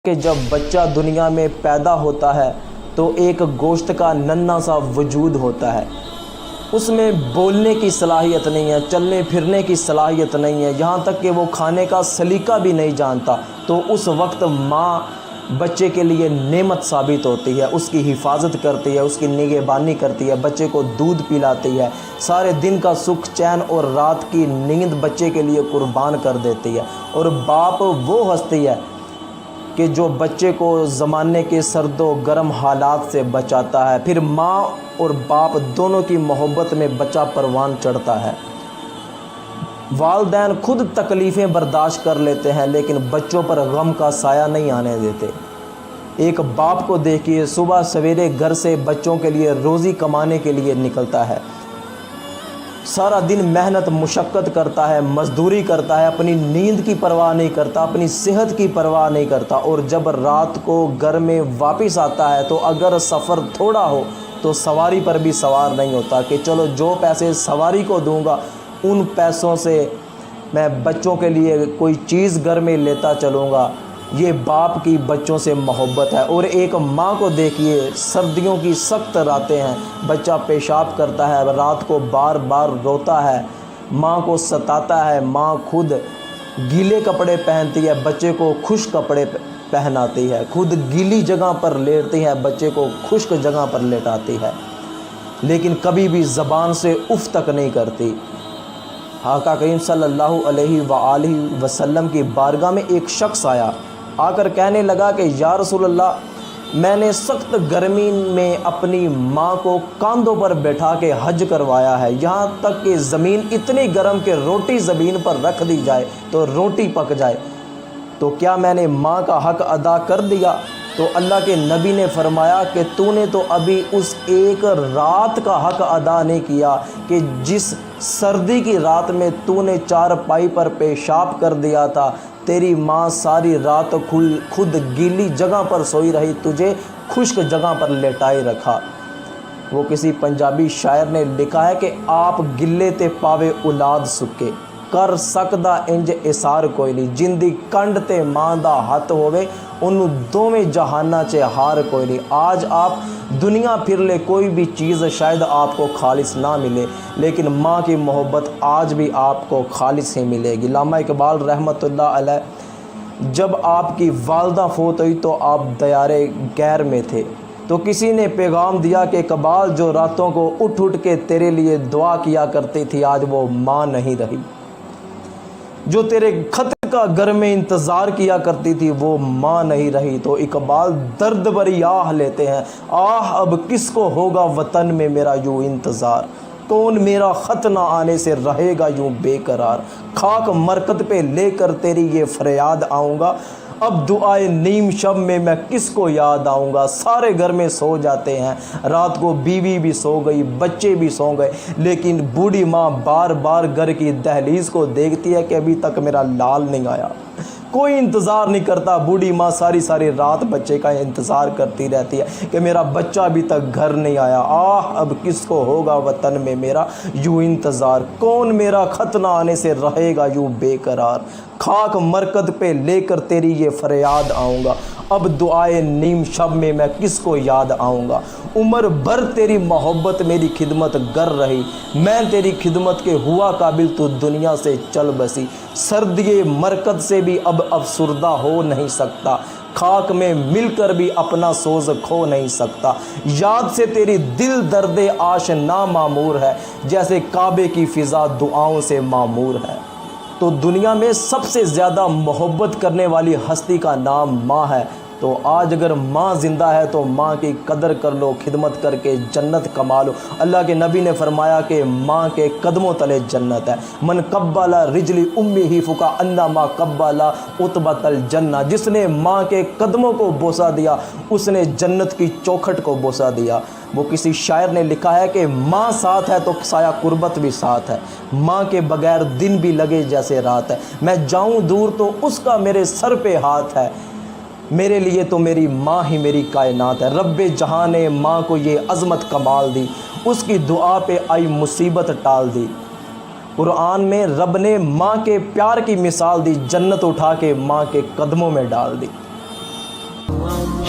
کہ جب بچہ دنیا میں پیدا ہوتا ہے تو ایک گوشت کا ننھا سا وجود ہوتا ہے، اس میں بولنے کی صلاحیت نہیں ہے، چلنے پھرنے کی صلاحیت نہیں ہے، یہاں تک کہ وہ کھانے کا سلیقہ بھی نہیں جانتا۔ تو اس وقت ماں بچے کے لیے نعمت ثابت ہوتی ہے، اس کی حفاظت کرتی ہے، اس کی نگہبانی کرتی ہے، بچے کو دودھ پلاتی ہے، سارے دن کا سکھ چین اور رات کی نیند بچے کے لیے قربان کر دیتی ہے۔ اور باپ وہ ہستی ہے کہ جو بچے کو زمانے کے سرد و گرم حالات سے بچاتا ہے۔ پھر ماں اور باپ دونوں کی محبت میں بچہ پروان چڑھتا ہے۔ والدین خود تکلیفیں برداشت کر لیتے ہیں لیکن بچوں پر غم کا سایہ نہیں آنے دیتے۔ ایک باپ کو دیکھیے، صبح سویرے گھر سے بچوں کے لیے روزی کمانے کے لیے نکلتا ہے، سارا دن محنت مشقت کرتا ہے، مزدوری کرتا ہے، اپنی نیند کی پرواہ نہیں کرتا، اپنی صحت کی پرواہ نہیں کرتا، اور جب رات کو گھر میں واپس آتا ہے تو اگر سفر تھوڑا ہو تو سواری پر بھی سوار نہیں ہوتا کہ چلو جو پیسے سواری کو دوں گا ان پیسوں سے میں بچوں کے لیے کوئی چیز گھر میں لیتا چلوں گا۔ یہ باپ کی بچوں سے محبت ہے۔ اور ایک ماں کو دیکھیے، سردیوں کی سخت راتیں ہیں، بچہ پیشاب کرتا ہے، رات کو بار بار روتا ہے، ماں کو ستاتا ہے، ماں خود گیلے کپڑے پہنتی ہے، بچے کو خشک کپڑے پہناتی ہے، خود گیلی جگہ پر لیٹتی ہے، بچے کو خشک جگہ پر لیٹاتی ہے، لیکن کبھی بھی زبان سے اف تک نہیں کرتی۔ آقا کریم صلی اللہ علیہ وآلہ وسلم کی بارگاہ میں ایک شخص آیا، آ کر کہنے لگا کہ یا رسول اللہ، میں نے سخت گرمی میں اپنی ماں کو کاندھوں پر بیٹھا کے حج کروایا ہے، یہاں تک کہ زمین اتنی گرم کہ روٹی زمین پر رکھ دی جائے تو روٹی پک جائے، تو کیا میں نے ماں کا حق ادا کر دیا؟ تو اللہ کے نبی نے فرمایا کہ تو نے تو ابھی اس ایک رات کا حق ادا نہیں کیا کہ جس سردی کی رات میں تو نے چارپائی پر پیشاب کر دیا تھا، تیری ماں ساری رات خود گیلی جگہ پر سوئی رہی، تجھے خشک جگہ پر لیٹائے رکھا۔ وہ کسی پنجابی شاعر نے لکھا ہے کہ آپ گلے تے پاوے اولاد سکے، کر سکدا انج اثار کوئی نہیں، جندی کنڈ تے ماں دا ہاتھ ہووے انہوں دوویں جہاناں چے ہار کوئی نہیں۔ آج آپ دنیا پھر لے، کوئی بھی چیز شاید آپ کو خالص نہ ملے لیکن ماں کی محبت آج بھی آپ کو خالص ہی ملے گی۔ علامہ اقبال رحمۃ اللہ علیہ، جب آپ کی والدہ فوت ہوئی تو آپ دیار غیر میں تھے، تو کسی نے پیغام دیا کہ اقبال، جو راتوں کو اٹھ اٹھ کے تیرے لیے دعا کیا کرتی تھی آج وہ ماں نہیں رہی، جو تیرے خط کا گھر میں انتظار کیا کرتی تھی وہ ماں نہیں رہی۔ تو اقبال درد بھری آہ لیتے ہیں، آہ اب کس کو ہوگا وطن میں میرا یوں انتظار، کون میرا خط نہ آنے سے رہے گا یوں بے قرار، خاک مرکت پہ لے کر تیری یہ فریاد آؤں گا، اب دعائے نیم شب میں میں کس کو یاد آؤں گا۔ سارے گھر میں سو جاتے ہیں، رات کو بیوی بھی سو گئی، بچے بھی سو گئے، لیکن بوڑھی ماں بار بار گھر کی دہلیز کو دیکھتی ہے کہ ابھی تک میرا لال نہیں آیا، کوئی انتظار نہیں کرتا۔ بوڑھی ماں ساری رات بچے کا انتظار کرتی رہتی ہے کہ میرا بچہ ابھی تک گھر نہیں آیا، آہ اب کس کو ہوگا وطن میں میرا یوں انتظار، کون میرا خط نہ آنے سے رہے گا یوں بے قرار، خاک مرکت پہ لے کر تیری یہ فریاد آؤں گا، اب دعائے نیم شب میں میں کس کو یاد آؤں گا، عمر بھر تیری محبت میری خدمت گر رہی، میں تیری خدمت کے ہوا قابل تو دنیا سے چل بسی، سردی مرکت سے بھی اب افسردہ ہو نہیں سکتا، خاک میں مل کر بھی اپنا سوز کھو نہیں سکتا، یاد سے تیری دل درد آشنا معمور ہے، جیسے کعبے کی فضا دعاؤں سے معمور ہے۔ تو دنیا میں سب سے زیادہ محبت کرنے والی ہستی کا نام ماں ہے، تو آج اگر ماں زندہ ہے تو ماں کی قدر کر لو، خدمت کر کے جنت کما لو۔ اللہ کے نبی نے فرمایا کہ ماں کے قدموں تلے جنت ہے، من قبل رجل امہ فکأنما قبل عتبۃ الجنہ، جس نے ماں کے قدموں کو بوسہ دیا اس نے جنت کی چوکھٹ کو بوسہ دیا۔ وہ کسی شاعر نے لکھا ہے کہ ماں ساتھ ہے تو سایہ قربت بھی ساتھ ہے، ماں کے بغیر دن بھی لگے جیسے رات ہے، میں جاؤں دور تو اس کا میرے سر پہ ہاتھ ہے، میرے لیے تو میری ماں ہی میری کائنات ہے۔ رب جہاں نے ماں کو یہ عظمت کمال دی، اس کی دعا پہ آئی مصیبت ٹال دی۔ قرآن میں رب نے ماں کے پیار کی مثال دی، جنت اٹھا کے ماں کے قدموں میں ڈال دی۔